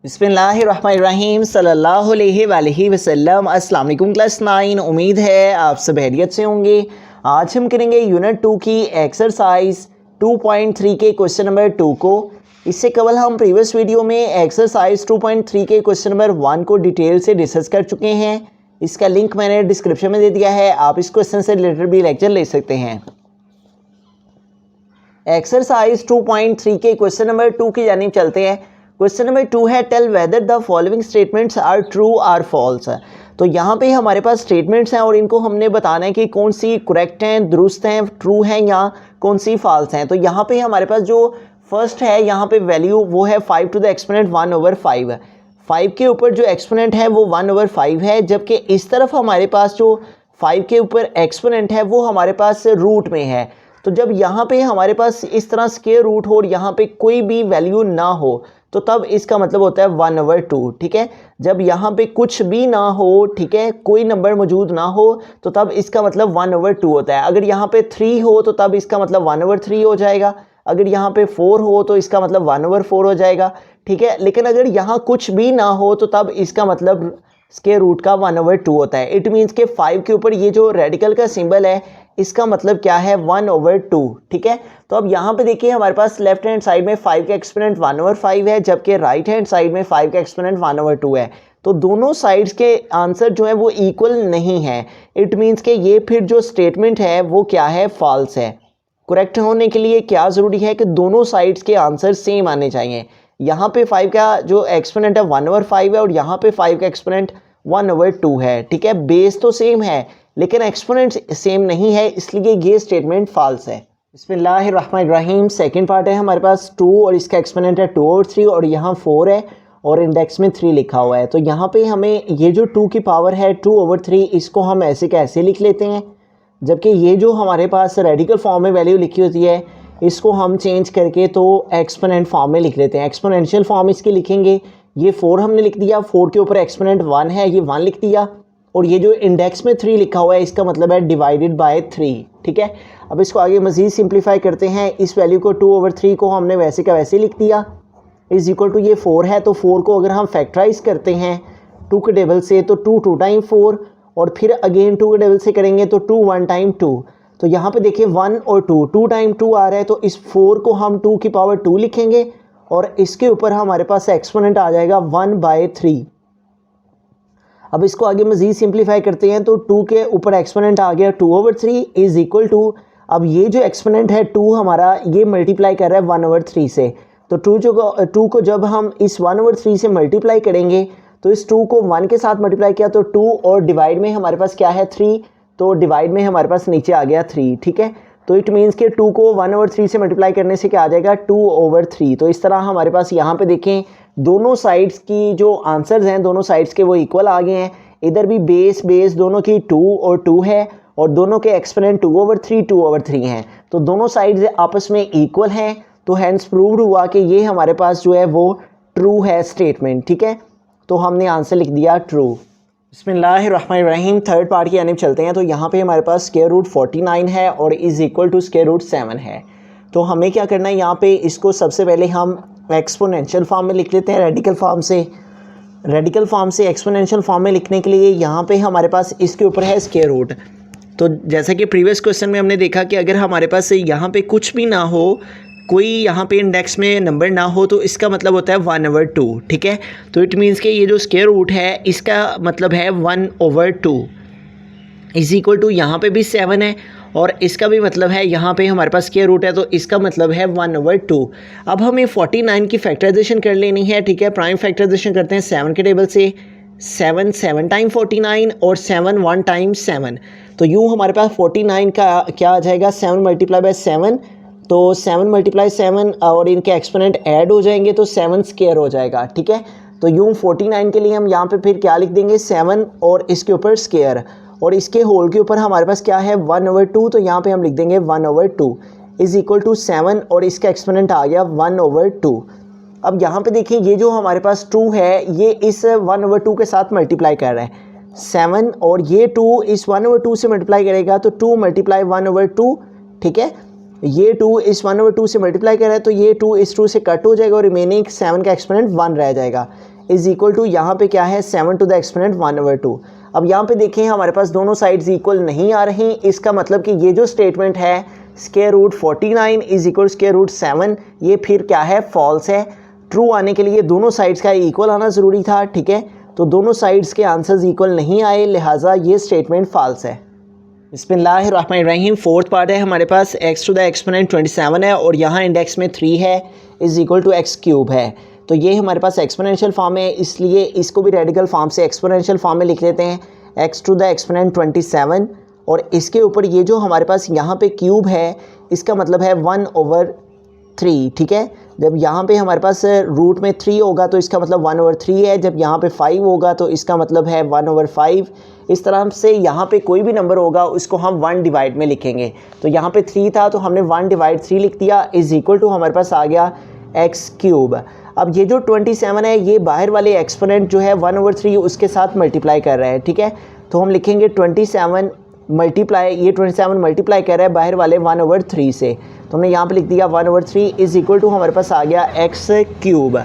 बिस्मिल्लाहिर्रहमानिर्रहीम सल्लल्लाहु अलैहि वसल्लम। अस्सलाम वालेकुम क्लास 9। उम्मीद है आप सब खैरियत से होंगे। आज हम करेंगे यूनिट 2 की एक्सरसाइज 2.3 के क्वेश्चन नंबर 2 को। इससे कबल हम प्रीवियस वीडियो में एक्सरसाइज 2.3 के क्वेश्चन नंबर 1 को डिटेल से डिस्कस कर चुके हैं। इसका लिंक मैंने डिस्क्रिप्शन में दे दिया है, आप इस क्वेश्चन से रिलेटेड भी लेक्चर ले सकते हैं। एक्सरसाइज 2.3 के क्वेश्चन नंबर 2 की जानिब चलते हैं। क्वेश्चन नंबर 2 है tell whether the following statements are true or false. तो यहाँ पे हमारे पास स्टेटमेंट्स हैं और इनको हमने बताना है कि कौन सी करेक्ट हैं, दुरुस्त हैं, ट्रू हैं या कौन सी फॉल्स हैं। तो यहाँ पे हमारे पास जो फर्स्ट है यहाँ पे वैल्यू वो है 5 टू द एक्सपोनेंट 1/5। 5 के ऊपर जो एक्सपोनेंट है वो 1/5 है, जबकि इस तरफ हमारे पास जो 5 के ऊपर एक्सपोनेंट है वो हमारे पास रूट में है। तो जब यहाँ पे हमारे पास इस तरह स्क्वायर रूट हो और यहाँ पे कोई भी वैल्यू ना हो तो तब इसका मतलब होता है 1/2। ठीक है, जब यहाँ पे कुछ भी ना हो, ठीक है, कोई नंबर मौजूद ना हो तो तब इसका मतलब 1/2 होता है। अगर यहाँ पे 3 हो तो तब इसका मतलब 1/3 हो जाएगा। अगर यहाँ पे 4 हो तो इसका मतलब 1/4 हो जाएगा। ठीक है, लेकिन अगर यहाँ कुछ भी ना हो तो तब इसका मतलब स्क्वायर रूट का 1/2 होता है। इट मीन्स के 5 के ऊपर ये जो रेडिकल का सिंबल है इसका मतलब क्या है 1/2। ठीक है, तो अब यहाँ पे देखिए हमारे पास लेफ्ट हैंड साइड में 5 का एक्सपोनेंट 1/5 है, जबकि राइट हैंड साइड में 5 का एक्सपोनेंट 1/2 है। तो दोनों साइड्स के आंसर जो है वो इक्वल नहीं है। इट मीन्स के ये फिर जो स्टेटमेंट है वो क्या है, फॉल्स है। करेक्ट होने के लिए क्या ज़रूरी है कि दोनों साइड्स के आंसर सेम आने चाहिए। यहाँ पे 5 का जो एक्सपोनेंट है 1/5 है और यहाँ पे 5 का एक्सपोनेंट 1/2 है। ठीक है, बेस तो सेम है लेकिन एक्सपोनेंट सेम नहीं है, इसलिए ये स्टेटमेंट फॉल्स है। बिस्मिल्लाहिर्रहमानिर्रहीम। सेकंड पार्ट है हमारे पास 2 और इसका एक्सपोनेंट है 2/3 और यहाँ 4 है और इंडेक्स में 3 लिखा हुआ है। तो यहाँ पे हमें ये जो 2 की पावर है 2/3 इसको हम ऐसे कैसे लिख लेते हैं, जबकि ये जो हमारे पास रेडिकल फॉर्म में वैल्यू लिखी होती है इसको हम चेंज करके तो एक्सपोनेंट फॉर्म में लिख लेते हैं। एक्सपोनेंशियल फॉर्म इसकी लिखेंगे। ये 4 हमने लिख दिया, 4 के ऊपर एक्सपोनेंट 1 है, ये 1 लिख दिया और ये जो इंडेक्स में 3 लिखा हुआ है इसका मतलब है डिवाइडेड बाय 3। ठीक है, अब इसको आगे मज़ीद सिंप्लीफाई करते हैं। इस वैल्यू को 2/3 को हमने वैसे का वैसे लिख दिया इज़ इक्वल टू ये 4 है, तो 4 को अगर हम फैक्टराइज करते हैं 2 के टेबल से तो 2 टाइम 4 और फिर अगेन 2 के टेबल से करेंगे तो 2 1 टाइम 2। तो यहाँ पे देखिए 1 और 2 टाइम 2 आ रहा है, तो इस 4 को हम 2 की पावर 2 लिखेंगे और इसके ऊपर हमारे पास एक्सपोनेंट आ जाएगा 1/3। अब इसको आगे मज़ीद सिंप्लीफाई करते हैं तो 2 के ऊपर एक्सपोनेंट आ गया 2/3 इज़ इक्वल टू, अब ये जो एक्सपोनेंट है 2 हमारा ये मल्टीप्लाई कर रहा है 1/3 से। तो 2 को जब हम इस 1/3 से मल्टीप्लाई करेंगे तो इस 2 को 1 के साथ मल्टीप्लाई किया तो 2 और डिवाइड में हमारे पास क्या है 3, तो डिवाइड में हमारे पास नीचे आ गया 3। ठीक है, तो इट मीन्स के 2 को 1/3 से मल्टीप्लाई करने से क्या आ जाएगा 2/3। तो इस तरह हमारे पास यहाँ पे देखें दोनों साइड्स की जो आंसर्स हैं दोनों साइड्स के वो इक्वल आ गए हैं। इधर भी बेस दोनों की 2 और 2 है और दोनों के एक्सपोनेंट 2/3 हैं, तो दोनों साइड्स आपस में इक्वल हैं। तो हैंस प्रूव्ड हुआ कि ये हमारे पास जो है वो ट्रू है स्टेटमेंट। ठीक है, तो हमने आंसर लिख दिया ट्रू। बिस्मिल्लाहिर्रहमानिर्रहीम। थर्ड पार्ट की जानिब चलते हैं। तो यहाँ पे हमारे पास स्क्वायर रूट 49 है और is equal to square root 7 है। तो हमें क्या करना है, यहाँ पे इसको सबसे पहले हम एक्सपोनेंशियल फॉर्म में लिख लेते हैं। रेडिकल फॉर्म से एक्सपोनेंशियल फॉर्म में लिखने के लिए यहाँ पे हमारे पास इसके ऊपर है स्क्वायर रूट। तो जैसा कि प्रीवियस क्वेश्चन में हमने देखा कि अगर हमारे पास यहाँ पे कुछ भी ना हो, कोई यहाँ पे इंडेक्स में नंबर ना हो तो इसका मतलब होता है 1/2। ठीक है, तो इट मीन्स के ये जो स्क्वायर रूट है इसका मतलब है 1/2 इज़ इक्वल टू, यहाँ पे भी 7 है और इसका भी मतलब है यहाँ पे हमारे पास स्क्वायर रूट है तो इसका मतलब है 1/2। अब हमें 49 की फैक्टराइजेशन कर लेनी है। ठीक है, प्राइम फैक्टराइजेशन करते हैं 7 के टेबल से। 7 टाइम 49 और 7 1 टाइम 7। तो यूँ हमारे पास 49 का क्या आ जाएगा 7 मल्टीप्लाई बाय 7, तो 7 मल्टीप्लाई 7 और इनके एक्सपोनेंट ऐड हो जाएंगे तो 7 स्क्वायर हो जाएगा। ठीक है, तो यूँ 49 के लिए हम यहाँ पे फिर क्या लिख देंगे 7 और इसके ऊपर स्क्वायर और इसके होल के ऊपर हमारे पास क्या है 1/2, तो यहाँ पे हम लिख देंगे 1/2 इज़ इक्वल टू 7 और इसका एक्सपोनेंट आ गया 1/2। अब यहाँ पे देखिए ये जो हमारे पास 2 है ये इस 1/2 के साथ मल्टीप्लाई कर रहा है 7 और ये 2 इस 1/2 से मल्टीप्लाई करेगा तो 2 × 1/2। ठीक है, ये 2 इस 1/2 से मल्टीप्लाई कर रहा है तो ये 2 इस 2 से कट हो जाएगा और रिमेनिंग 7 का एक्सपोनेंट 1 रह जाएगा, इज़ इक्वल टू यहाँ पे क्या है 7 टू द एक्सपोनेंट 1/2। अब यहाँ पे देखें हमारे पास दोनों साइड्स इक्वल नहीं आ रही, इसका मतलब कि ये जो स्टेटमेंट है square root 49 is equal square root 7, ये फिर क्या है फॉल्स है। ट्रू आने के लिए दोनों साइड्स का इक्वल आना ज़रूरी था, ठीक है, तो दोनों साइड्स के आंसर्स इक्वल नहीं आए, लिहाजा ये स्टेटमेंट फॉल्स है। बिस्मिल्लाहिर्रहमानिर्रहीम, फोर्थ पार्ट है हमारे पास x टू द एक्सपोनेंट 27 है और यहाँ इंडेक्स में 3 है, is equal to x cube है। तो ये हमारे पास एक्सपोनेंशियल फॉर्म है, इसलिए इसको भी रेडिकल फॉर्म से एक्सपोनेंशियल फॉर्म में लिख लेते हैं, x टू द एक्सपोनेंट 27 और इसके ऊपर ये जो हमारे पास यहाँ पे क्यूब है इसका मतलब है 1/3, ठीक है। जब यहाँ पे हमारे पास रूट में 3 होगा तो इसका मतलब 1/3 है, जब यहाँ पे 5 होगा तो इसका मतलब है 1/5। इस तरह से यहाँ पे कोई भी नंबर होगा उसको हम 1 डिवाइड में लिखेंगे। तो यहाँ पे 3 था तो हमने 1/3 लिख दिया, इज़ इक्वल टू हमारे पास आ गया x क्यूब। अब ये जो 27 है ये बाहर वाले एक्सपोनेंट जो है 1/3 उसके साथ मल्टीप्लाई कर रहा है, ठीक है। तो हम लिखेंगे 27 मल्टीप्लाई, ये 27 मल्टीप्लाई कर रहा है बाहर वाले 1/3 से, तो हमने यहाँ पे लिख दिया 1/3 इज़ इक्वल टू हमारे पास आ गया x क्यूब।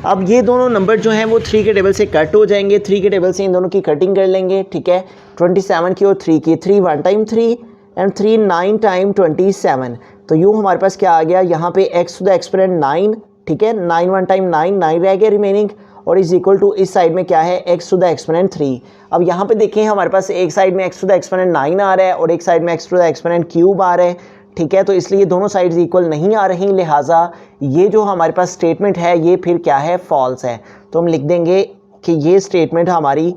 अब ये दोनों नंबर जो हैं वो 3 के टेबल से कट हो जाएंगे, 3 के टेबल से इन दोनों की कटिंग कर लेंगे, ठीक है। 27 की और 3 की, 3 1 टाइम 3 एंड 3 9 टाइम 27, तो यूँ हमारे पास क्या आ गया यहाँ पे x टू द एक्सपोनेंट 9, ठीक है, 9 1 टाइम 9 9 रह गया रिमेनिंग, और इज़ इक्वल टू इस साइड में क्या है x टू द एक्सपोनेंट 3। अब यहाँ पे देखें हमारे पास एक साइड में x टू द एक्सपोनेंट 9 आ रहा है और एक साइड में x to the exponent cube आ रहा है, ठीक है, तो इसलिए दोनों साइड्स इक्वल नहीं आ रही, लिहाजा ये जो हमारे पास स्टेटमेंट है ये फिर क्या है फॉल्स है। तो हम लिख देंगे कि ये स्टेटमेंट हमारी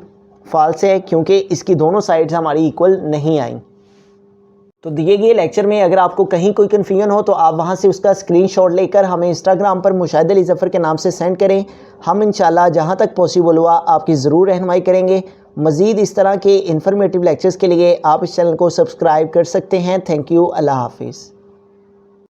फॉल्स है क्योंकि इसकी दोनों साइड्स हमारी इक्वल नहीं आई। तो दिए गए लेक्चर में अगर आपको कहीं कोई कन्फ्यूजन हो तो आप वहां से उसका स्क्रीनशॉट लेकर हमें इंस्टाग्राम पर मुशाहिद अली ज़फ़र के नाम से सेंड करें, हम इंशाल्लाह जहां तक पॉसिबल हुआ आपकी ज़रूर रहनुमाई करेंगे। मज़ीद इस तरह के इन्फॉर्मेटिव लेक्चर्स के लिए आप इस चैनल को सब्सक्राइब कर सकते हैं। थैंक यू, अल्लाह हाफिज़।